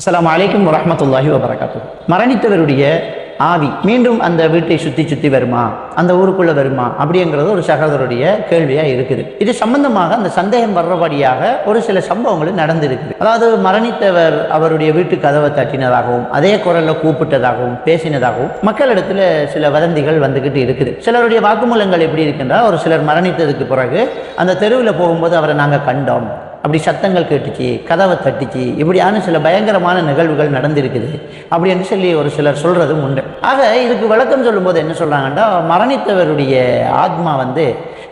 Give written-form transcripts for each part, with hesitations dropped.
அஸ்ஸலாமு அலைக்கும் வரஹ்மத்துல்லாஹி வபரகாத்துஹு. மரணித்தவருடைய ஆவி மீண்டும் அந்த வீட்டை சுற்றி சுற்றி வருமா, அந்த ஊருக்குள்ள வருமா அப்படிங்கிறது ஒரு சகோதரருடைய கேள்வியா இருக்குது. இது சம்பந்தமாக அந்த சந்தேகம் வர்றபடியாக ஒரு சில சம்பவங்கள் நடந்திருக்குது. அதாவது மரணித்தவர் அவருடைய வீட்டு கதவை தட்டினதாகவும் அதே குரல்ல கூப்பிட்டதாகவும் பேசினதாகவும் மக்களிடத்துல சில வதந்திகள் வந்துகிட்டு இருக்குது. சிலருடைய வாக்குமூலங்கள் எப்படி இருக்குன்றா, ஒரு சிலர் மரணித்ததுக்கு பிறகு அந்த தெருவில் போகும்போது அவரை நாங்கள் கண்டோம், அப்படி சத்தங்கள் கேட்டுச்சு, கதவை தட்டிச்சு, இப்படியான சில பயங்கரமான நிகழ்வுகள் நடந்திருக்குது அப்படி என்று சொல்லி ஒரு சிலர் சொல்றதும் உண்டு. ஆக இதுக்கு விளக்கம் சொல்லும்போது என்ன சொல்றாங்கன்னா, மரணித்தவருடைய ஆத்மா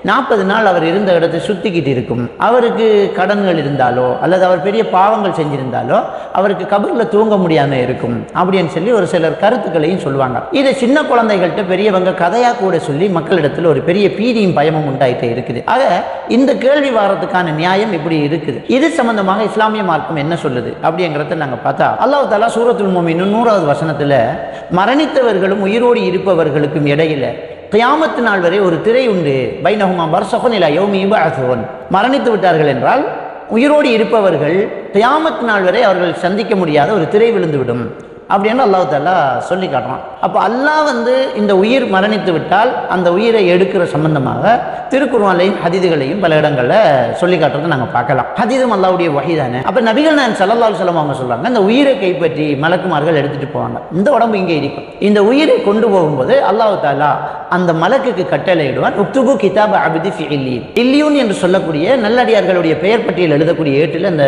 40 நாள் அவர் இருந்த இடத்தை சுத்திக்கிட்டு இருக்கும். அவருக்கு கடன்கள் இருந்தாலோ அல்லது அவர் பெரிய பாவங்கள் செஞ்சிருந்தாலோ அவருக்கு கபரில் தூங்க முடியாம இருக்கும் அப்படின்னு சொல்லி ஒரு சிலர் கருத்துக்களையும் சொல்லுவாங்க. இதை சின்ன குழந்தைகள்கிட்ட பெரியவங்க கதையா கூட சொல்லி மக்களிடத்தில் ஒரு பெரிய பீதியும் பயமும் உண்டாயிட்டே இருக்குது. ஆக இந்த கேள்வி வாரத்துக்கான நியாயம் இப்படி இருக்குது. இது சம்பந்தமாக இஸ்லாமிய மார்க்கம் என்ன சொல்லுது அப்படிங்கிறத நாங்கள் பார்த்தா, அல்லாஹ் தஆலா சூரத்துல் முஃமினூன் 1வது வசனத்துல மரணித்தவர்களும் உயிரோடு இருப்பவர்களுக்கும் இடையில கியாமத்து நாள் வரை ஒரு திரை உண்டு, பைனஹுமா பர்ஸகுன் இலா யௌமி யுபஅஸூன். மரணித்து விட்டார்கள் என்றால் உயிரோடு இருப்பவர்கள் கியாமத்து நாள் வரை அவர்கள் சந்திக்க முடியாத ஒரு திரை விழுந்துவிடும் அப்படின்னு அல்லாஹ் தஆலா சொல்லி காட்டுறான். அப்போ அல்லாஹ் இந்த உயிர் மரணித்து விட்டால் அந்த உயிரை எடுக்கிற சம்பந்தமாக திருக்குர்ஆன்லையும் ஹதீதுகளையும் பல இடங்களில் சொல்லி காட்டுறதை நாங்கள் பார்க்கலாம். ஹதீதும் அல்லாஹ்வுடைய வஹி தானே. அப்போ நபிகள் நாயகம் ஸல்லல்லாஹு அலைஹி வஸல்லம் அவங்க சொல்றாங்க, இந்த உயிரை கைப்பற்றி மலக்குமார்கள் எடுத்துட்டு போவாங்க. இந்த உடம்பு இங்கே இருக்கும். இந்த உயிரை கொண்டு போகும்போது அல்லாஹ் தஆலா அந்த மலக்குக்கு கட்டளையிடுவான், உக்துபு கிதாப அப்தி ஃபி இல்லியூன். இல்லியூன் என்று சொல்லக்கூடிய நல்லடியார்களுடைய பெயர் பட்டியல் எழுதக்கூடிய ஏட்டில் அந்த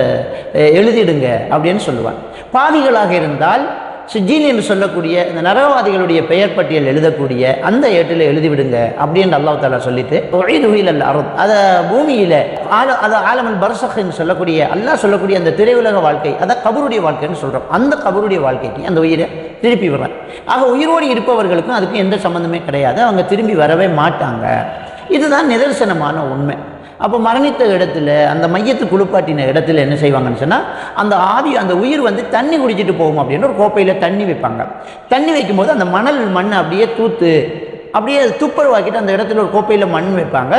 எழுதிடுங்க அப்படின்னு சொல்லுவான். பாவிகளாக இருந்தால் சிஜ்ஜீன் என்று சொல்லக்கூடிய இந்த நரகவாதிகளுடைய பெயர் பட்டியல் எழுதக்கூடிய அந்த ஏட்டில் எழுதிவிடுங்க அப்படின்னு அல்லாஹ் தஆலா சொல்லிட்டு அதை பூமியில அது ஆலமுல் பர்ஸக் என்று சொல்லக்கூடிய அல்லாஹ் சொல்லக்கூடிய அந்த திரையுலக வாழ்க்கை, அதை கபருடைய வாழ்க்கைன்னு சொல்றோம். அந்த கபருடைய வாழ்க்கைக்கு அந்த உயிரை திருப்பி விடுறாங்க. ஆக உயிரோடு இருப்பவர்களுக்கும் அதுக்கும் எந்த சம்பந்தமே கிடையாது, அவங்க திரும்பி வரவே மாட்டாங்க. இதுதான் நிதர்சனமான உண்மை. அப்போ மரணித்த இடத்துல அந்த மையத்து குளிப்பாட்டின இடத்துல என்ன செய்வாங்கன்னு சொன்னால், அந்த ஆவி அந்த உயிர் தண்ணி குடிச்சிட்டு போகும் அப்படின்னு ஒரு கோப்பையில் தண்ணி வைப்பாங்க. தண்ணி வைக்கும்போது அந்த மண் அப்படியே தூத்து அப்படியே துப்புரவாக்கிட்டு அந்த இடத்துல ஒரு கோப்பையில் மண் வைப்பாங்க.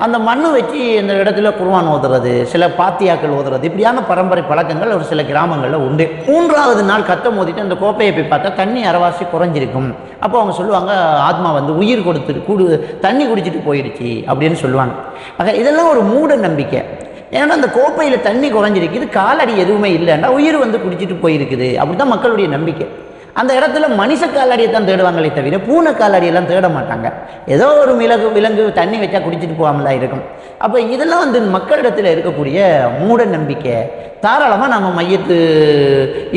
அந்த மண்ணு வச்சு அந்த இடத்துல குர்ஆன் ஓதுறது, சில பாத்தியாக்கள் ஓதுறது, இப்படியான பரம்பரை பழக்கங்கள் ஒரு சில கிராமங்களில் உண்டு. 3வது நாள் கத்தம் ஓதிட்டு அந்த கோப்பையை போய் பார்த்தா தண்ணி அரைவாசி குறைஞ்சிருக்கும். அப்போ அவங்க சொல்லுவாங்க, ஆத்மா உயிர் கொடுத்துட்டு தண்ணி குடிச்சிட்டு போயிடுச்சு அப்படின்னு சொல்லுவாங்க. ஆக இதெல்லாம் ஒரு மூட நம்பிக்கை. ஏன்னா அந்த கோப்பையில் தண்ணி குறைஞ்சிருக்குது, காலடி எதுவுமே இல்லைன்னா உயிர் குடிச்சிட்டு போயிருக்குது, அப்படிதான் மக்களுடைய நம்பிக்கை. அந்த இடத்துல மனுஷ காலடியை தான் தேடுவாங்களே தவிர பூனை காலடியெல்லாம் தேட மாட்டாங்க. ஏதோ ஒரு விலங்கு தண்ணி வச்சா குடிச்சிட்டு போகாமலாம் இருக்கும். அப்போ இதெல்லாம் மக்களிடத்தில் இருக்கக்கூடிய மூட நம்பிக்கை. தாராளமாக நம்ம மையத்து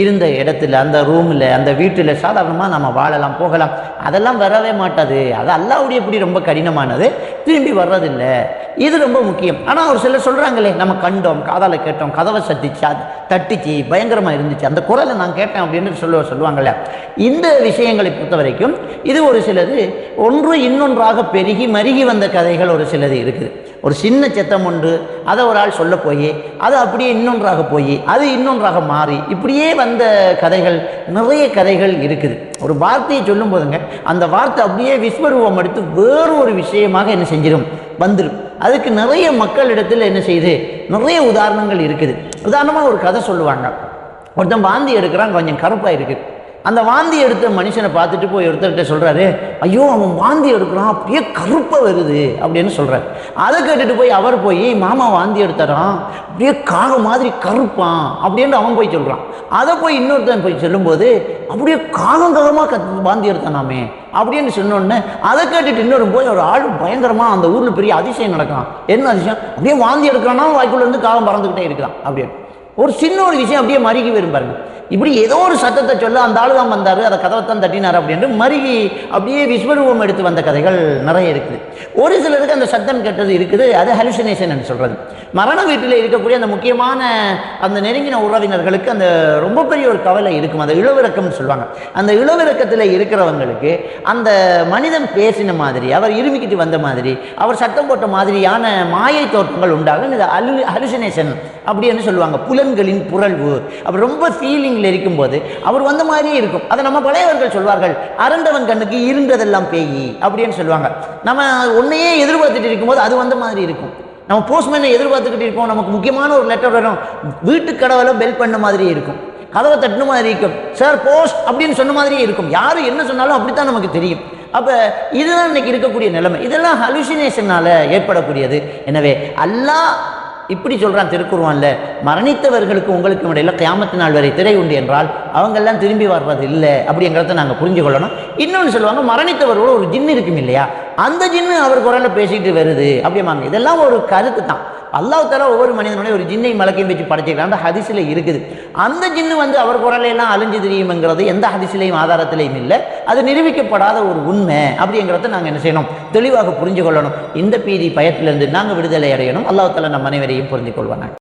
இருந்த இடத்துல அந்த ரூமில் அந்த வீட்டில் சாதாரணமாக நம்ம வாழலாம், போகலாம், அதெல்லாம் வரவே மாட்டாது. அது அல்லாஹ்வுடைய எப்படி ரொம்ப கடினமானது, திரும்பி வர்றதில்லை. இது ரொம்ப முக்கியம். ஆனால் ஒரு சிலர் சொல்கிறாங்களே, நம்ம கண்டோம், காதால் கேட்டோம், கதவை தட்டிச்சு, பயங்கரமாக இருந்துச்சு, அந்த குரலை நான் கேட்டேன் அப்படின்னு சொல்லுவாங்கள்ல. இந்த விஷயங்களை பொறுத்த வரைக்கும் இது ஒரு சிலது ஒன்று இன்னொன்றாக பெருகி மருகி வந்த கதைகள் ஒரு சிலது இருக்குது. ஒரு சின்ன சத்தம் ஒன்று அதை ஒரு ஆள் சொல்ல போய் அது அப்படியே இன்னொன்றாக போய் அது இன்னொன்றாக மாறி இப்படியே வந்த கதைகள், நிறைய கதைகள் இருக்குது. ஒரு வார்த்தையை சொல்லும் போதுங்க அந்த வார்த்தை அப்படியே விஸ்வரூபம் எடுத்து வேறு ஒரு விஷயமாக என்ன செஞ்சிடும், வந்துடும். அதுக்கு நிறைய மக்களிடத்தில் என்ன செய்யுது, நிறைய உதாரணங்கள் இருக்குது. உதாரணமாக ஒரு கதை சொல்லுவாங்க. ஒருத்தன் வாந்தி எடுக்கிறான், கொஞ்சம் கருப்பாக இருக்குது. அந்த வாந்தி எடுத்த மனுஷனை பார்த்துட்டு போய் ஒருத்தர்கிட்ட சொல்கிறாரு, ஐயோ அவன் வாந்தி எடுக்கிறான், அப்படியே கருப்பாக வருது அப்படின்னு சொல்கிறார். அதை கேட்டுட்டு போய் அவர் போய், மாமா வாந்தி எடுத்துறான், அப்படியே காக மாதிரி கருப்பான் அப்படின்னு அவன் போய் சொல்கிறான். அதை போய் இன்னொருத்தன் போய் சொல்லும்போது, அப்படியே காகமாக வாந்தி எடுத்தானாமே அப்படின்னு சொன்னோடனே அதை கேட்டுட்டு இன்னொரு போய் ஒரு ஆள் பயங்கரமாக அந்த ஊரில் பெரிய அதிசயம் நடக்கலாம். என்ன அதிசயம், அப்படியே வாந்தி எடுக்கிறான்னா வாய்க்குள்ளேருந்து காகம் பறந்துக்கிட்டே இருக்கிறான் அப்படின்னு. ஒரு சின்ன ஒரு விஷயம் அப்படியே மருகி வரும் பாருங்க. இப்படி ஏதோ ஒரு சத்தத்தை சொல்ல அந்த ஆளு தான் வந்தார், அதை கதவைத்தான் தட்டினார் அப்படின்னு மருகி அப்படியே விஸ்வரூபம் எடுத்து வந்த கதைகள் நிறைய இருக்குது. ஒரு சிலருக்கு அந்த சத்தம் கெட்டது இருக்குது, அது ஹலுசினேஷன் சொல்றது. மரண வீட்டில் இருக்கக்கூடிய அந்த முக்கியமான அந்த நெருங்கின உறவினர்களுக்கு அந்த ரொம்ப பெரிய ஒரு கவலை இருக்கும், அந்த இளவிறக்கம்னு சொல்லுவாங்க. அந்த இளவிறக்கத்தில் இருக்கிறவங்களுக்கு அந்த மனிதன் பேசின மாதிரி, அவர் இருமிக்கிட்டு வந்த மாதிரி, அவர் சத்தம் போட்ட மாதிரியான மாயை தோற்றங்கள் உண்டாகும். இது ஹலுசினேஷன் அப்படின்னு சொல்லுவாங்க. புலன்களின் புரள்வு. அப்படி ரொம்ப ஃபீலிங் இருக்கும்போது அவர் வந்த மாதிரியே இருக்கும். அதை நம்ம பழையவர்கள் சொல்வார்கள், அரண்டவன் கண்ணுக்கு இருண்டதெல்லாம் பேய் அப்படின்னு சொல்லுவாங்க. நம்ம ஒன்னையே எதிர்பார்த்துட்டு இருக்கும்போது அது வந்த மாதிரி இருக்கும். நம்ம போஸ்ட்மேனை எதிர்பார்த்துக்கிட்டு இருப்போம், நமக்கு முக்கியமான ஒரு லெட்டர் வரும், வீட்டு கடவுளை பெல் பண்ண மாதிரி இருக்கும். கதவை தட்டுன மாதிரி இருக்கும், சார் போஸ்ட் அப்படின்னு சொன்ன மாதிரியே இருக்கும். யார் என்ன சொன்னாலும் அப்படித்தான் நமக்கு தெரியும். அப்போ இதுதான் இன்னைக்கு இருக்கக்கூடிய நிலைமை. இதெல்லாம் ஹலுசினேஷனால ஏற்படக்கூடியது. எனவே அல்லாஹ் இப்படி சொல்கிறான் திருக்குர்ஆன்ல, மரணித்தவர்களுக்கு உங்களுக்கு இடையில கியாமத்து நாள் வரை திரை உண்டு என்றால் அவங்கெல்லாம் திரும்பி வர்றது இல்லை அப்படிங்கிறத நாங்கள் புரிஞ்சு கொள்ளணும். இன்னொன்று சொல்லுவாங்க, மரணித்தவரோட ஒரு ஜின்னு இருக்கும் இல்லையா, அந்த ஜின்னு அவர் குரலை பேசிட்டு வருது அப்படிம்பாங்க. இதெல்லாம் ஒரு கருத்து தான். அல்லாஹ் தஆலா ஒவ்வொரு மனிதனுடைய ஒரு ஜின்னை மலக்கையும் வச்சு படைச்சிருக்காங்க. அந்த ஹதீஸில் இருக்குது. அந்த ஜின்னு அவர் குரலையெல்லாம் அழிஞ்சு தெரியுங்கிறது எந்த ஹதீஸிலையும் ஆதாரத்திலையும் இல்லை. அது நிரூபிக்கப்படாத ஒரு உண்மை அப்படிங்கிறத நாங்கள் என்ன செய்யணும், தெளிவாக புரிஞ்சு கொள்ளணும். இந்த பீதி பயத்திலிருந்து நாங்கள் விடுதலை அடையணும். அல்லாஹ் தஆலா நம் அனைவரையும் புரிந்து கொள்வாங்க.